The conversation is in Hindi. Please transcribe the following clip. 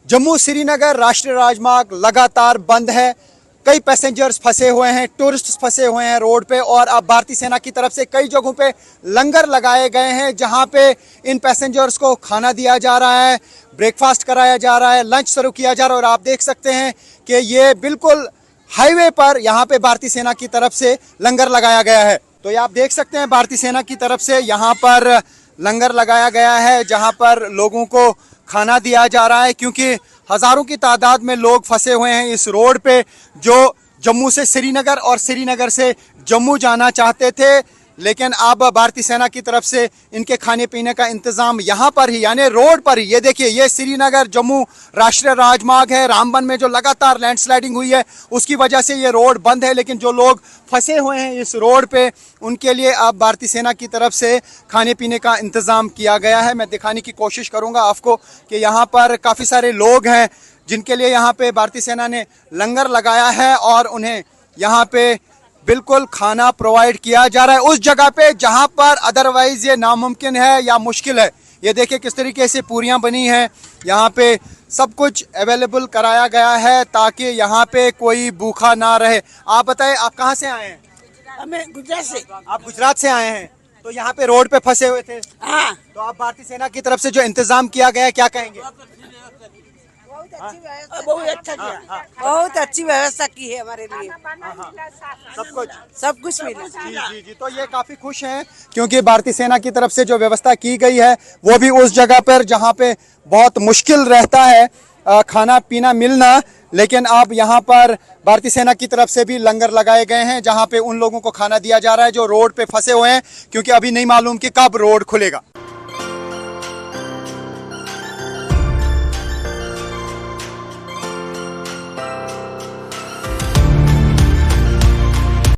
जम्मू श्रीनगर राष्ट्रीय राजमार्ग लगातार बंद है। कई पैसेंजर्स फंसे हुए हैं, टूरिस्ट फंसे हुए हैं रोड पे और अब भारतीय सेना की तरफ से कई जगहों पे लंगर लगाए गए हैं जहां पे इन पैसेंजर्स को खाना दिया जा रहा है, ब्रेकफास्ट कराया जा रहा है, लंच सर्व किया जा रहा है। और आप देख सकते हैं कि ये बिल्कुल हाईवे पर यहाँ पे भारतीय सेना की तरफ से लंगर लगाया गया है। तो ये आप देख सकते हैं भारतीय सेना की तरफ से यहाँ पर लंगर लगाया गया है जहाँ पर लोगों को खाना दिया जा रहा है, क्योंकि हजारों की तादाद में लोग फंसे हुए हैं इस रोड पे जो जम्मू से श्रीनगर और श्रीनगर से जम्मू जाना चाहते थे। लेकिन अब भारतीय सेना की तरफ से इनके खाने पीने का इंतजाम यहाँ पर ही यानी रोड पर ही, ये देखिए ये श्रीनगर जम्मू राष्ट्रीय राजमार्ग है। रामबन में जो लगातार लैंडस्लाइडिंग हुई है उसकी वजह से ये रोड बंद है, लेकिन जो लोग फंसे हुए हैं इस रोड पे उनके लिए अब भारतीय सेना की तरफ से खाने पीने का इंतजाम किया गया है। मैं दिखाने की कोशिश करूंगा आपको कि यहाँ पर काफ़ी सारे लोग हैं जिनके लिए यहाँ पे भारतीय सेना ने लंगर लगाया है और उन्हें यहाँ पे बिल्कुल खाना प्रोवाइड किया जा रहा है उस जगह पे जहां पर अदरवाइज ये नामुमकिन है या मुश्किल है। ये देखिए किस तरीके से पूरियां बनी हैं, यहाँ पे सब कुछ अवेलेबल कराया गया है ताकि यहाँ पे कोई भूखा ना रहे। आप बताएं आप कहाँ से आए हैं? हमें गुजरात से। आप गुजरात से आए हैं, तो यहाँ पे रोड पे फंसे हुए थे। हाँ, तो आप भारतीय सेना की तरफ से जो इंतजाम किया गया है क्या कहेंगे? बहुत अच्छी व्यवस्था की है हमारे लिए। सब कुछ मिला। जी जी, तो ये काफी खुश हैं क्योंकि भारतीय सेना की तरफ से जो व्यवस्था की गई है वो भी उस जगह पर जहाँ पे बहुत मुश्किल रहता है खाना पीना मिलना, लेकिन अब यहाँ पर भारतीय सेना की तरफ से भी लंगर लगाए गए हैं जहाँ पे उन लोगों को खाना दिया जा रहा है जो रोड पे फंसे हुए हैं, क्योंकि अभी नहीं मालूम कि कब रोड खुलेगा।